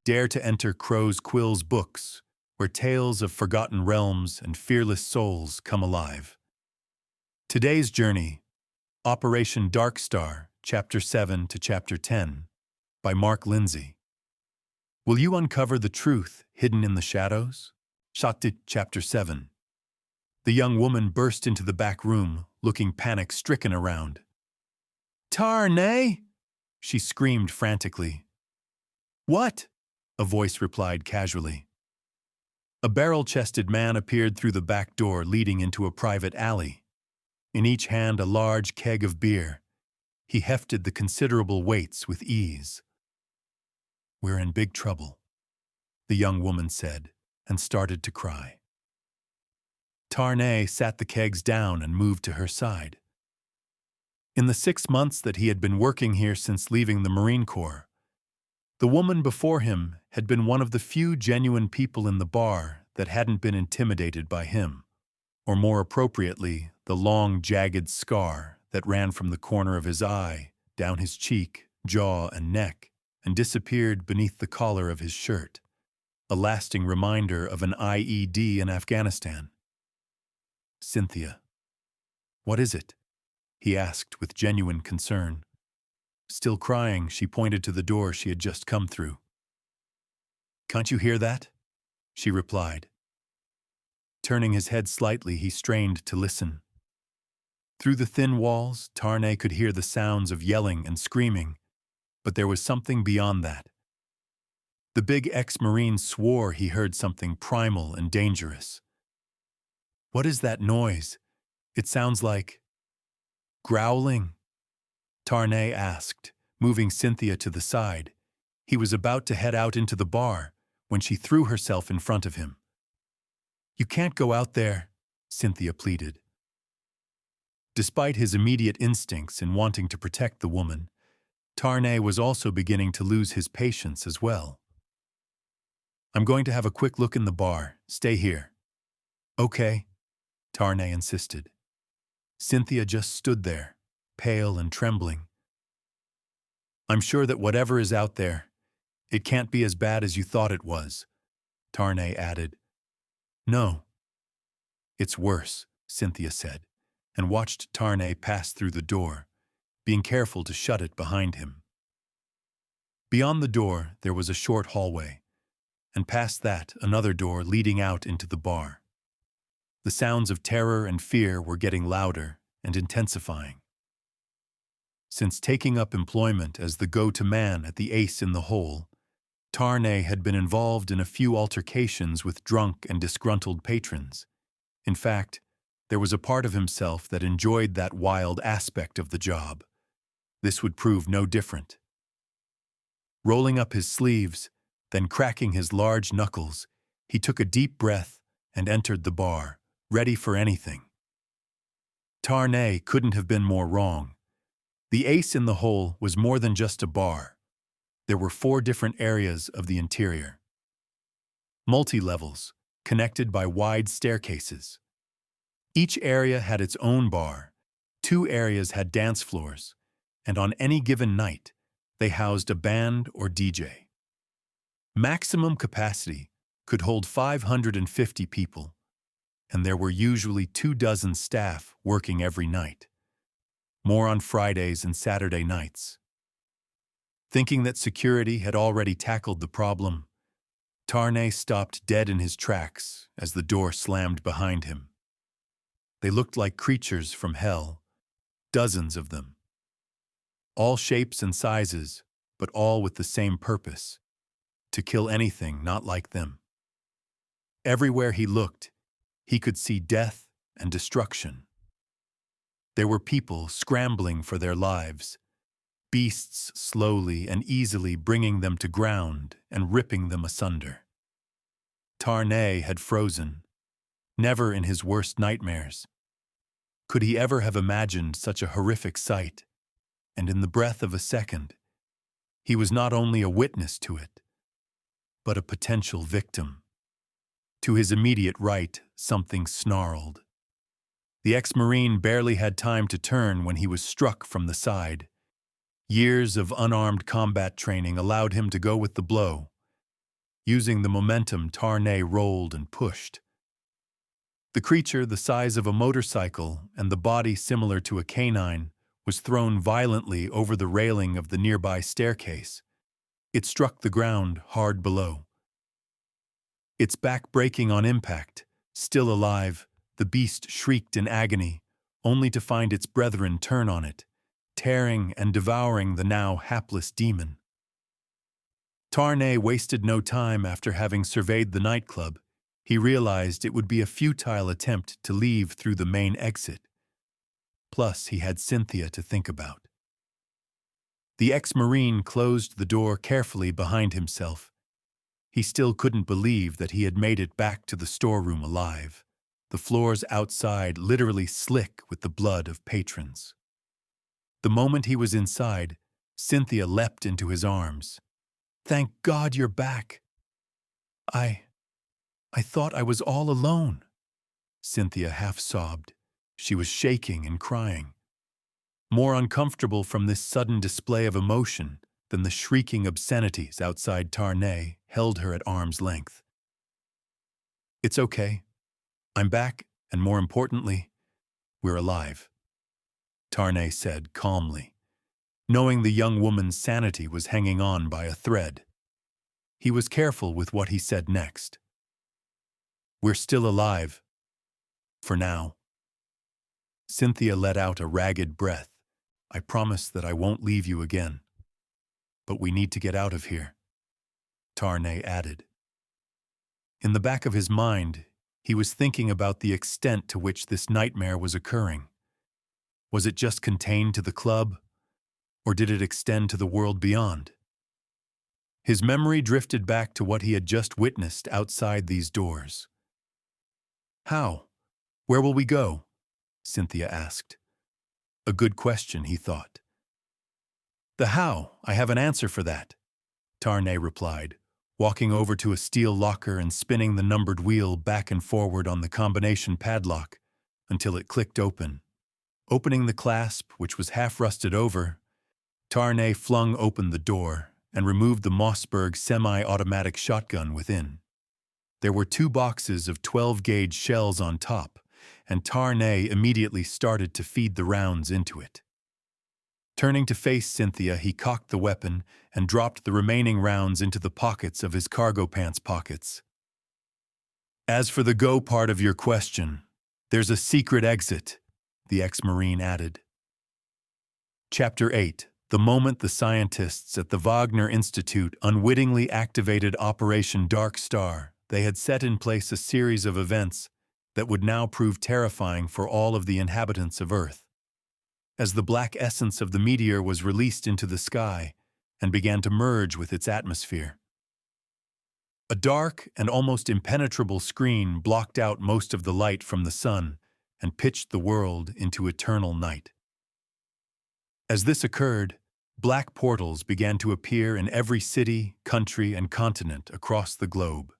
Dare to enter Crow's Quill's books, where tales of forgotten realms and fearless souls come alive. Today's journey, Operation DarkStar, Chapter 7 to Chapter 10, by Mark Lindsay. Will you uncover the truth hidden in the shadows? Chapter 7. The young woman burst into the back room, looking panic-stricken around. "Tarnay!" she screamed frantically. "What?" a voice replied casually. A barrel-chested man appeared through the back door leading into a private alley. In each hand a large keg of beer. He hefted the considerable weights with ease. "We're in big trouble," the young woman said, and started to cry. Tarnay sat the kegs down and moved to her side. In the 6 months that he had been working here since leaving the Marine Corps, the woman before him had been one of the few genuine people in the bar that hadn't been intimidated by him, or more appropriately, the long, jagged scar that ran from the corner of his eye, down his cheek, jaw, and neck, and disappeared beneath the collar of his shirt, a lasting reminder of an IED in Afghanistan. "Cynthia, what is it?" he asked with genuine concern. Still crying, she pointed to the door she had just come through. "Can't you hear that?" she replied. Turning his head slightly, he strained to listen. Through the thin walls, Tarnay could hear the sounds of yelling and screaming, but there was something beyond that. The big ex-Marine swore he heard something primal and dangerous. "What is that noise? It sounds like..." "Growling?" Tarnay asked, moving Cynthia to the side. He was about to head out into the bar when she threw herself in front of him. "You can't go out there," Cynthia pleaded. Despite his immediate instincts in wanting to protect the woman, Tarnay was also beginning to lose his patience as well. "I'm going to have a quick look in the bar. Stay here." "Okay," Tarnay insisted. Cynthia just stood there, pale and trembling. "I'm sure that whatever is out there, it can't be as bad as you thought it was," Tarnay added. "No. It's worse," Cynthia said, and watched Tarnay pass through the door, being careful to shut it behind him. Beyond the door, there was a short hallway, and past that, another door leading out into the bar. The sounds of terror and fear were getting louder and intensifying. Since taking up employment as the go-to man at the Ace in the Hole, Tarnay had been involved in a few altercations with drunk and disgruntled patrons. In fact, there was a part of himself that enjoyed that wild aspect of the job. This would prove no different. Rolling up his sleeves, then cracking his large knuckles, he took a deep breath and entered the bar, ready for anything. Tarnay couldn't have been more wrong. The Ace in the Hole was more than just a bar. There were 4 different areas of the interior. Multi-levels, connected by wide staircases. Each area had its own bar, 2 areas had dance floors, and on any given night, they housed a band or DJ. Maximum capacity could hold 550 people, and there were usually 24 staff working every night. More on Fridays and Saturday nights. Thinking that security had already tackled the problem, Tarnay stopped dead in his tracks as the door slammed behind him. They looked like creatures from hell, dozens of them. All shapes and sizes, but all with the same purpose: to kill anything not like them. Everywhere he looked, he could see death and destruction. There were people scrambling for their lives, beasts slowly and easily bringing them to ground and ripping them asunder. Tarnay had frozen, never in his worst nightmares. Could he ever have imagined such a horrific sight? And in the breath of a second, he was not only a witness to it, but a potential victim. To his immediate right, something snarled. The ex-Marine barely had time to turn when he was struck from the side. Years of unarmed combat training allowed him to go with the blow, Using the momentum, Tarnay rolled and pushed. The creature, the size of a motorcycle and the body similar to a canine, was thrown violently over the railing of the nearby staircase. It struck the ground hard below. Its back breaking on impact, still alive, the beast shrieked in agony, only to find its brethren turn on it, tearing and devouring the now hapless demon. Tarnay wasted no time after having surveyed the nightclub. He realized it would be a futile attempt to leave through the main exit. Plus, he had Cynthia to think about. The ex-Marine closed the door carefully behind himself. He still couldn't believe that he had made it back to the storeroom alive, the floors outside literally slick with the blood of patrons. The moment he was inside, Cynthia leapt into his arms. "Thank God you're back. I thought I was all alone." Cynthia half sobbed. She was shaking and crying, more uncomfortable from this sudden display of emotion than the shrieking obscenities outside. Tarnay held her at arm's length. "It's okay. I'm back, and more importantly, we're alive," Tarnay said calmly, knowing the young woman's sanity was hanging on by a thread. He was careful with what he said next. "We're still alive. For now." Cynthia let out a ragged breath. "I promise that I won't leave you again. But we need to get out of here," Tarnay added. In the back of his mind, he was thinking about the extent to which this nightmare was occurring. Was it just contained to the club, or did it extend to the world beyond? His memory drifted back to what he had just witnessed outside these doors. "How? Where will we go?" Cynthia asked. A good question, he thought. "The how, I have an answer for that," Tarnay replied, walking over to a steel locker and spinning the numbered wheel back and forward on the combination padlock until it clicked open. Opening the clasp, which was half rusted over, Tarnay flung open the door and removed the Mossberg semi-automatic shotgun within. There were 2 boxes of 12-gauge shells on top, and Tarnay immediately started to feed the rounds into it. Turning to face Cynthia, he cocked the weapon and dropped the remaining rounds into the pockets of his cargo pants pockets. "As for the go part of your question, there's a secret exit," the ex-Marine added. Chapter 8. The moment the scientists at the Wagner Institute unwittingly activated Operation DarkStar, they had set in place a series of events that would now prove terrifying for all of the inhabitants of Earth. As the black essence of the meteor was released into the sky and began to merge with its atmosphere, a dark and almost impenetrable screen blocked out most of the light from the sun and pitched the world into eternal night. As this occurred, black portals began to appear in every city, country, and continent across the globe.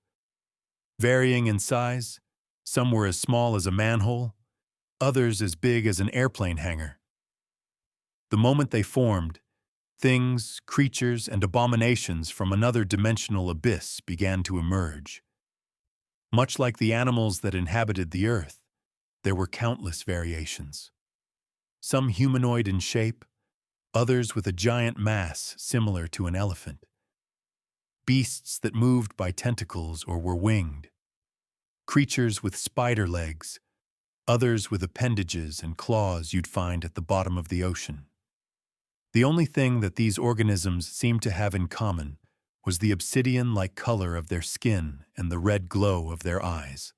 Varying in size, some were as small as a manhole, others as big as an airplane hangar. The moment they formed, things, creatures, and abominations from another dimensional abyss began to emerge. Much like the animals that inhabited the Earth, there were countless variations. Some humanoid in shape, others with a giant mass similar to an elephant. Beasts that moved by tentacles or were winged. Creatures with spider legs, others with appendages and claws you'd find at the bottom of the ocean. The only thing that these organisms seemed to have in common was the obsidian-like color of their skin and the red glow of their eyes.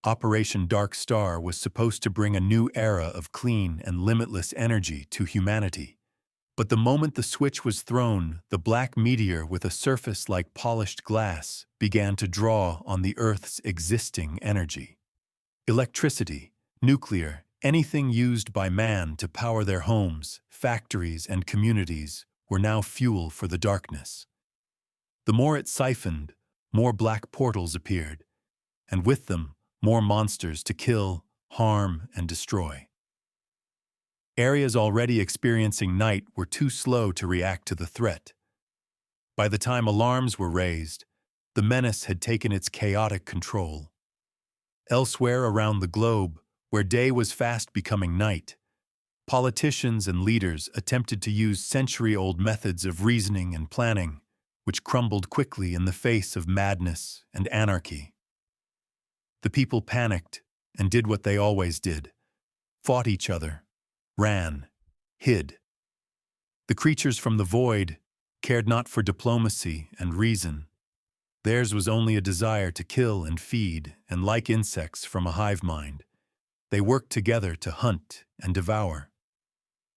Operation DarkStar was supposed to bring a new era of clean and limitless energy to humanity. But the moment the switch was thrown, the black meteor with a surface like polished glass began to draw on the Earth's existing energy. Electricity, nuclear, anything used by man to power their homes, factories, and communities were now fuel for the darkness. The more it siphoned, more black portals appeared, and with them, more monsters to kill, harm, and destroy. Areas already experiencing night were too slow to react to the threat. By the time alarms were raised, The menace had taken its chaotic control. Elsewhere around the globe, where day was fast becoming night, politicians and leaders attempted to use century-old methods of reasoning and planning, which crumbled quickly in the face of madness and anarchy. The people panicked and did what they always did: fought each other, ran, hid. The creatures from the void cared not for diplomacy and reason. Theirs was only a desire to kill and feed, and like insects from a hive mind, they worked together to hunt and devour.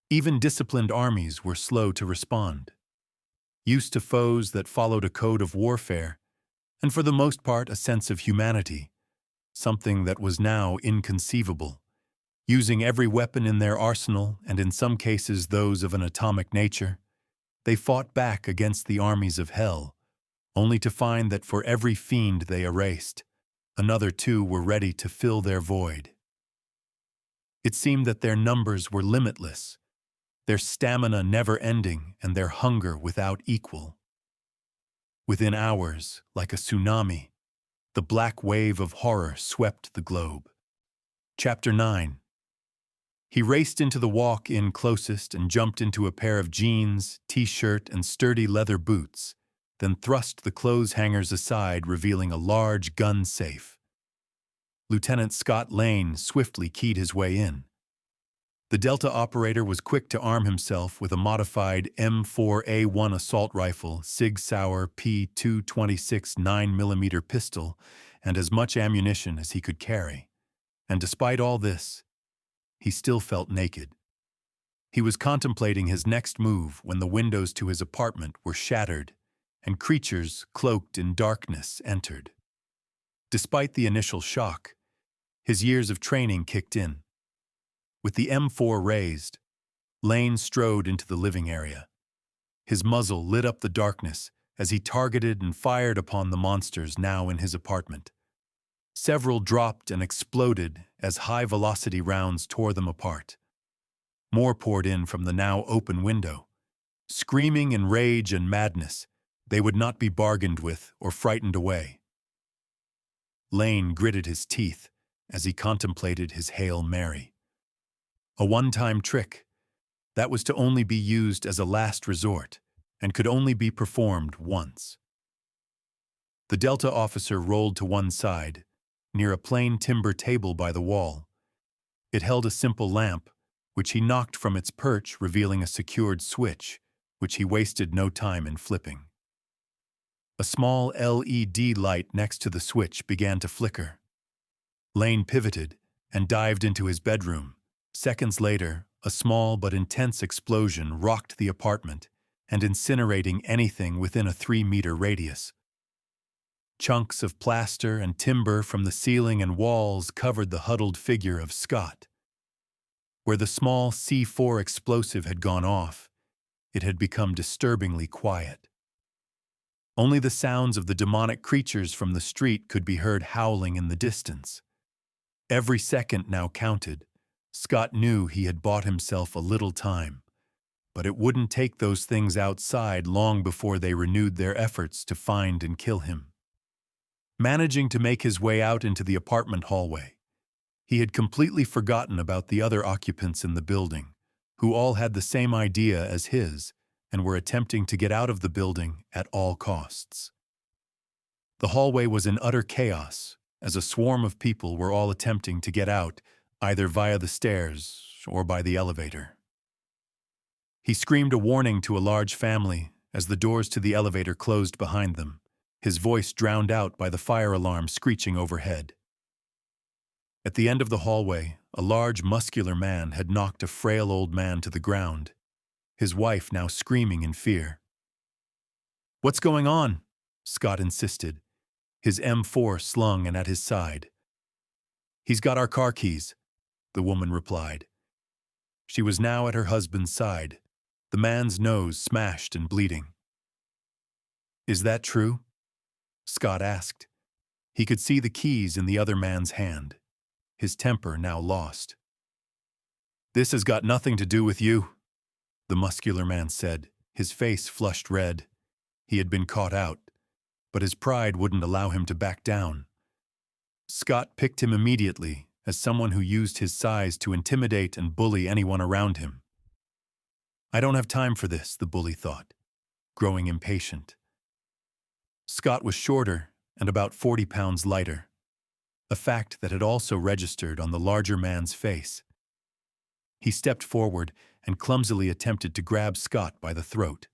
Even disciplined armies were slow to respond. Used to foes that followed a code of warfare, and for the most part a sense of humanity, something that was now inconceivable. Using every weapon in their arsenal, and in some cases those of an atomic nature, they fought back against the armies of hell, only to find that for every fiend they erased, another two were ready to fill their void. It seemed that their numbers were limitless, their stamina never-ending, and their hunger without equal. Within hours, like a tsunami, the black wave of horror swept the globe. Chapter 9. He raced into the walk-in closest and jumped into a pair of jeans, t-shirt, and sturdy leather boots, then thrust the clothes hangers aside, revealing a large gun safe. Lieutenant Scott Lane swiftly keyed his way in. The Delta operator was quick to arm himself with a modified M4A1 assault rifle, Sig Sauer P226 9mm pistol, and as much ammunition as he could carry. And despite all this, he still felt naked. He was contemplating his next move when the windows to his apartment were shattered, and creatures cloaked in darkness entered. Despite the initial shock, his years of training kicked in. With the M4 raised, Lane strode into the living area. His muzzle lit up the darkness as he targeted and fired upon the monsters now in his apartment. Several dropped and exploded as high-velocity rounds tore them apart. More poured in from the now open window. Screaming in rage and madness, they would not be bargained with or frightened away. Lane gritted his teeth as he contemplated his Hail Mary. A one-time trick that was to only be used as a last resort and could only be performed once. The Delta officer rolled to one side, near a plain timber table by the wall. It held a simple lamp, which he knocked from its perch, revealing a secured switch, which he wasted no time in flipping. A small LED light next to the switch began to flicker. Lane pivoted and dived into his bedroom. Seconds later, a small but intense explosion rocked the apartment and incinerating anything within a 3-meter radius. Chunks of plaster and timber from the ceiling and walls covered the huddled figure of Scott. Where the small C4 explosive had gone off, it had become disturbingly quiet. Only the sounds of the demonic creatures from the street could be heard howling in the distance. Every second now counted. Scott knew he had bought himself a little time, but it wouldn't take those things outside long before they renewed their efforts to find and kill him. Managing to make his way out into the apartment hallway, he had completely forgotten about the other occupants in the building, who all had the same idea as his and were attempting to get out of the building at all costs. The hallway was in utter chaos, as a swarm of people were all attempting to get out, either via the stairs or by the elevator. He screamed a warning to a large family as the doors to the elevator closed behind them, his voice drowned out by the fire alarm screeching overhead. At the end of the hallway, a large, muscular man had knocked a frail old man to the ground, his wife now screaming in fear. "What's going on?" Scott insisted, his M4 slung and at his side. "He's got our car keys," the woman replied. She was now at her husband's side, the man's nose smashed and bleeding. "Is that true?" Scott asked. He could see the keys in the other man's hand, his temper now lost. "This has got nothing to do with you," the muscular man said, his face flushed red. He had been caught out. but his pride wouldn't allow him to back down. Scott picked him immediately as someone who used his size to intimidate and bully anyone around him. I don't have time for this, the bully thought, growing impatient. Scott was shorter and about 40 pounds lighter, a fact that had also registered on the larger man's face. He stepped forward and clumsily attempted to grab Scott by the throat.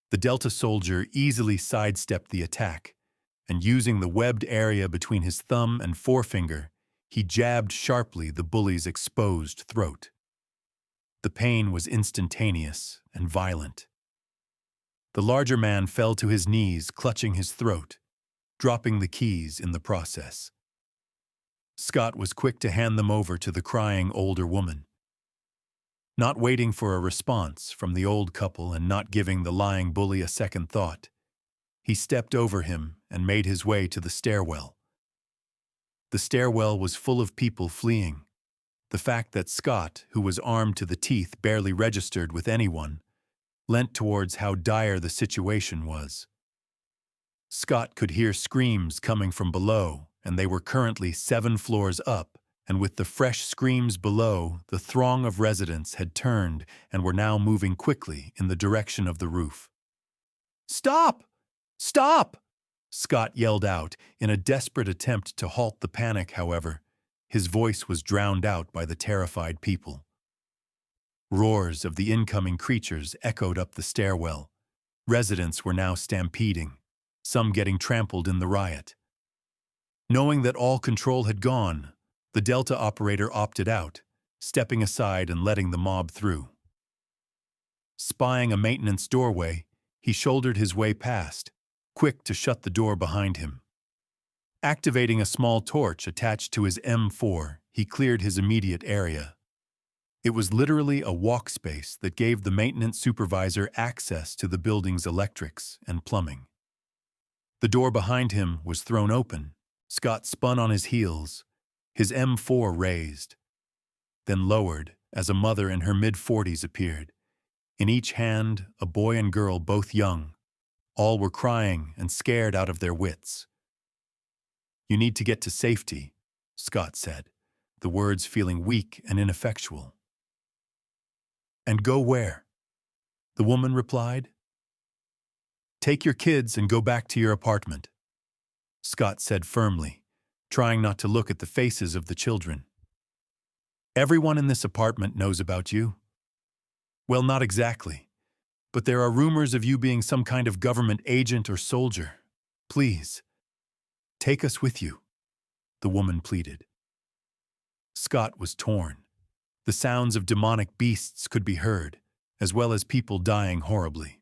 The Delta soldier easily sidestepped the attack, and using the webbed area between his thumb and forefinger, he jabbed sharply the bully's exposed throat. The pain was instantaneous and violent. The larger man fell to his knees, clutching his throat, dropping the keys in the process. Scott was quick to hand them over to the crying older woman. Not waiting for a response from the old couple and not giving the lying bully a second thought, he stepped over him and made his way to the stairwell. The stairwell was full of people fleeing. The fact that Scott, who was armed to the teeth, barely registered with anyone, lent towards how dire the situation was. Scott could hear screams coming from below, and they were currently 7 floors up, and with the fresh screams below, the throng of residents had turned and were now moving quickly in the direction of the roof. "Stop! Stop!" Scott yelled out in a desperate attempt to halt the panic. However, his voice was drowned out by the terrified people. Roars of the incoming creatures echoed up the stairwell. Residents were now stampeding, some getting trampled in the riot. Knowing that all control had gone, the Delta operator opted out, stepping aside and letting the mob through. Spying a maintenance doorway, he shouldered his way past, quick to shut the door behind him. Activating a small torch attached to his M4, he cleared his immediate area. It was literally a walk space that gave the maintenance supervisor access to the building's electrics and plumbing. The door behind him was thrown open. Scott spun on his heels, his M4 raised, then lowered as a mother in her mid-40s appeared. In each hand, a boy and girl, both young. All were crying and scared out of their wits. "You need to get to safety," Scott said, the words feeling weak and ineffectual. "And go where?" the woman replied. "Take your kids and go back to your apartment," Scott said firmly, trying not to look at the faces of the children. "Everyone in this apartment knows about you." "Well, not exactly, but there are rumors of you being some kind of government agent or soldier. Please, take us with you," the woman pleaded. Scott was torn. The sounds of demonic beasts could be heard, as well as people dying horribly.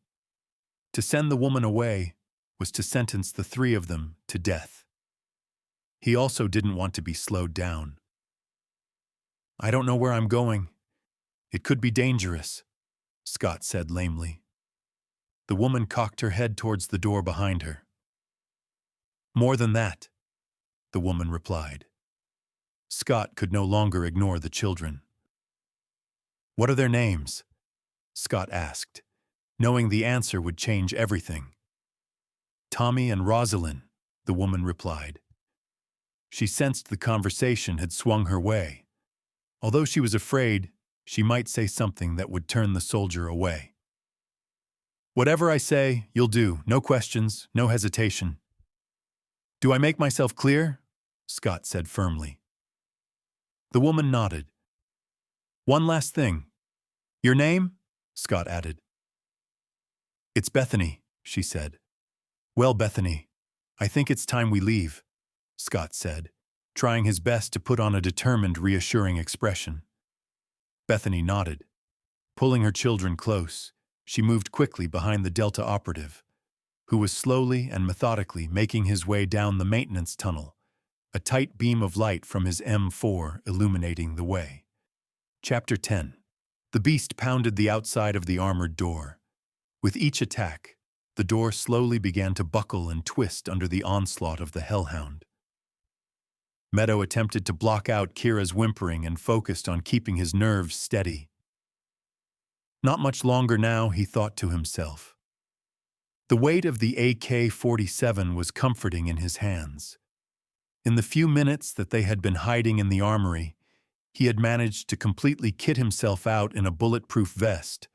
To send the woman away was to sentence the 3 of them to death. He also didn't want to be slowed down. "I don't know where I'm going. It could be dangerous," Scott said lamely. The woman cocked her head towards the door behind her. "More than that," the woman replied. Scott could no longer ignore the children. "What are their names?" Scott asked, knowing the answer would change everything. "Tommy and Rosalind," the woman replied. She sensed the conversation had swung her way. Although she was afraid, she might say something that would turn the soldier away. "Whatever I say, you'll do. No questions, no hesitation." "Do I make myself clear?" Scott said firmly. The woman nodded. "One last thing. Your name?" Scott added. "It's Bethany," she said. "Well, Bethany, I think it's time we leave," Scott said, trying his best to put on a determined, reassuring expression. Bethany nodded. Pulling her children close, she moved quickly behind the Delta operative, who was slowly and methodically making his way down the maintenance tunnel, a tight beam of light from his M4 illuminating the way. Chapter 10. The beast pounded the outside of the armored door. With each attack, the door slowly began to buckle and twist under the onslaught of the hellhound. Meadow attempted to block out Kira's whimpering and focused on keeping his nerves steady. Not much longer now, he thought to himself. The weight of the AK-47 was comforting in his hands. In the few minutes that they had been hiding in the armory, he had managed to completely kit himself out in a bulletproof vest,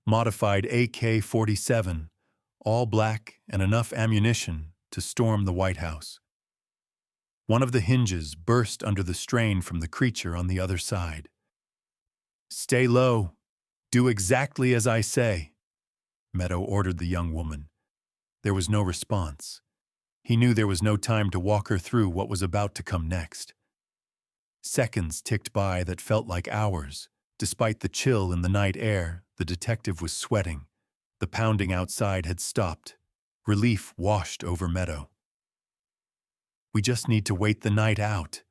modified AK-47, all black and enough ammunition to storm the White House. One of the hinges burst under the strain from the creature on the other side. "Stay low. Do exactly as I say," Meadow ordered the young woman. There was no response. He knew there was no time to walk her through what was about to come next. Seconds ticked by that felt like hours. Despite the chill in the night air, the detective was sweating. The pounding outside had stopped. Relief washed over Meadow. "We just need to wait the night out,"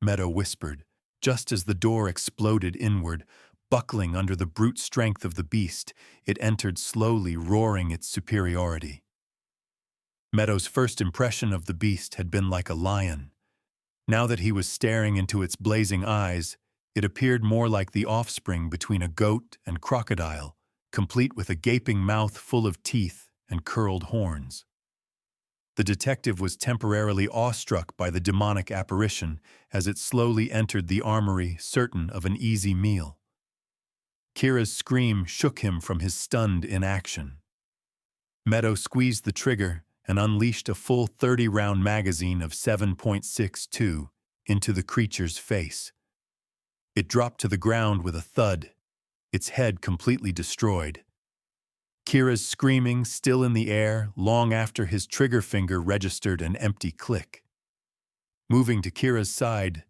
Meadow whispered, just as the door exploded inward. Buckling under the brute strength of the beast, it entered slowly, roaring its superiority. Meadow's first impression of the beast had been like a lion. Now that he was staring into its blazing eyes, it appeared more like the offspring between a goat and crocodile, complete with a gaping mouth full of teeth and curled horns. The detective was temporarily awestruck by the demonic apparition as it slowly entered the armory, certain of an easy meal. Kira's scream shook him from his stunned inaction. Meadow squeezed the trigger and unleashed a full 30-round magazine of 7.62 into the creature's face. It dropped to the ground with a thud, its head completely destroyed. Kira's screaming still in the air long after his trigger finger registered an empty click. Moving to Kira's side,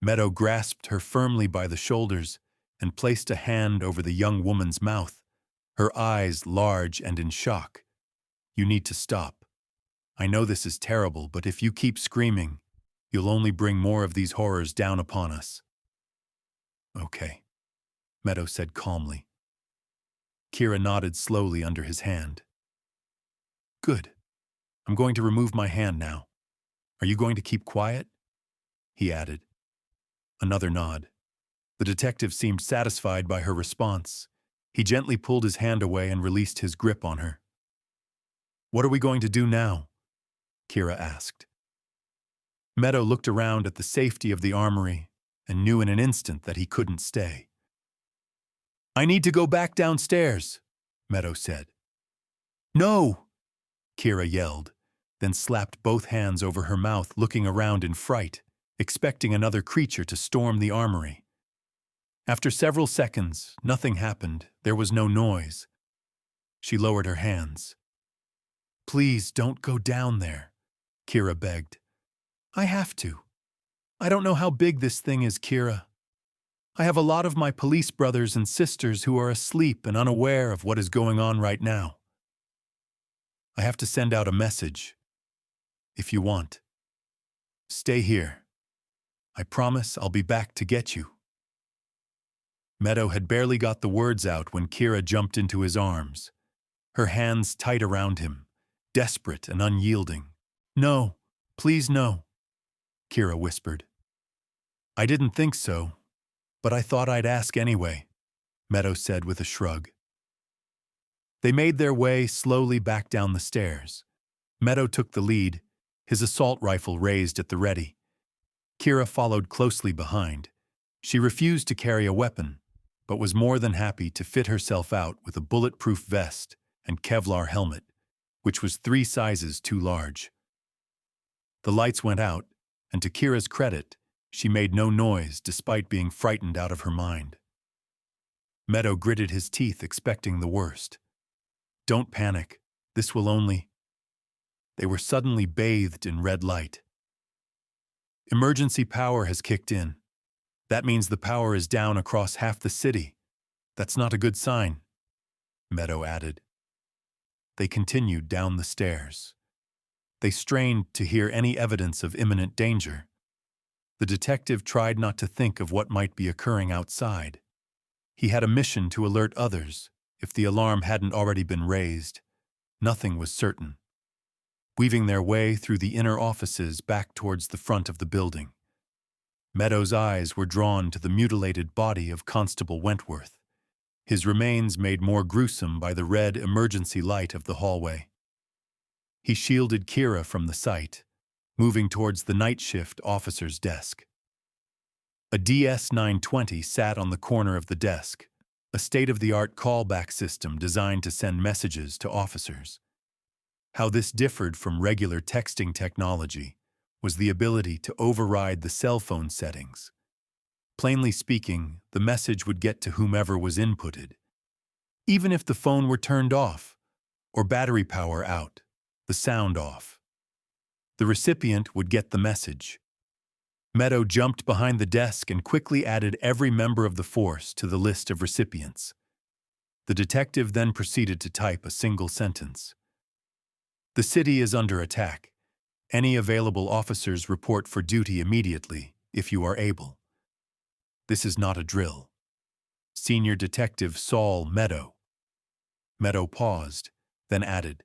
Meadow grasped her firmly by the shoulders and placed a hand over the young woman's mouth, her eyes large and in shock. "You need to stop. I know this is terrible, but if you keep screaming, you'll only bring more of these horrors down upon us." "Okay," Meadow said calmly. Kira nodded slowly under his hand. "Good. I'm going to remove my hand now. Are you going to keep quiet?" he added. Another nod. The detective seemed satisfied by her response. He gently pulled his hand away and released his grip on her. "What are we going to do now?" Kira asked. Meadow looked around at the safety of the armory and knew in an instant that he couldn't stay. "I need to go back downstairs," Meadow said. "No!" Kira yelled, then slapped both hands over her mouth, looking around in fright, expecting another creature to storm the armory. After several seconds, nothing happened. There was no noise. She lowered her hands. "Please don't go down there," Kira begged. "I have to. I don't know how big this thing is, Kira. I have a lot of my police brothers and sisters who are asleep and unaware of what is going on right now. I have to send out a message. If you want, stay here. I promise I'll be back to get you." Meadow had barely got the words out when Kira jumped into his arms, her hands tight around him, desperate and unyielding. "No, please no," Kira whispered. "I didn't think so, but I thought I'd ask anyway," Meadow said with a shrug. They made their way slowly back down the stairs. Meadow took the lead, his assault rifle raised at the ready. Kira followed closely behind. She refused to carry a weapon, but was more than happy to fit herself out with a bulletproof vest and Kevlar helmet, which was 3 sizes too large. The lights went out, and to Kira's credit, she made no noise despite being frightened out of her mind. Meadow gritted his teeth, expecting the worst. "Don't panic. This will only—" They were suddenly bathed in red light. "Emergency power has kicked in. That means the power is down across half the city. That's not a good sign," Meadow added. They continued down the stairs. They strained to hear any evidence of imminent danger. The detective tried not to think of what might be occurring outside. He had a mission to alert others, if the alarm hadn't already been raised. Nothing was certain. Weaving their way through the inner offices back towards the front of the building, Meadow's eyes were drawn to the mutilated body of Constable Wentworth, his remains made more gruesome by the red emergency light of the hallway. He shielded Kira from the sight, moving towards the night shift officer's desk. A DS-920 sat on the corner of the desk, a state-of-the-art callback system designed to send messages to officers. How this differed from regular texting technology was the ability to override the cell phone settings. Plainly speaking, the message would get to whomever was inputted, even if the phone were turned off, or battery power out, the sound off. The recipient would get the message. Meadow jumped behind the desk and quickly added every member of the force to the list of recipients. The detective then proceeded to type a single sentence. The city is under attack. Any available officers report for duty immediately, if you are able. This is not a drill. Senior Detective Saul Meadow. Meadow paused, then added,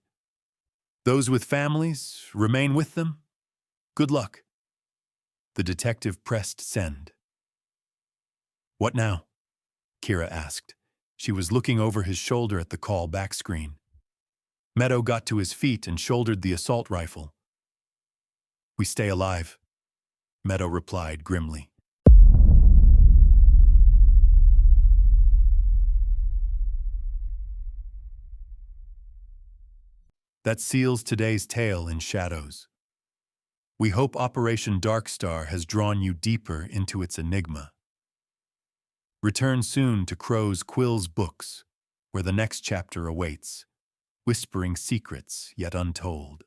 Those with families, remain with them. Good luck. The detective pressed send. What now? Kira asked. She was looking over his shoulder at the call back screen. Meadow got to his feet and shouldered the assault rifle. We stay alive, Meadow replied grimly. That seals today's tale in shadows. We hope Operation DarkStar has drawn you deeper into its enigma. Return soon to Crow's Quill's books, where the next chapter awaits, whispering secrets yet untold.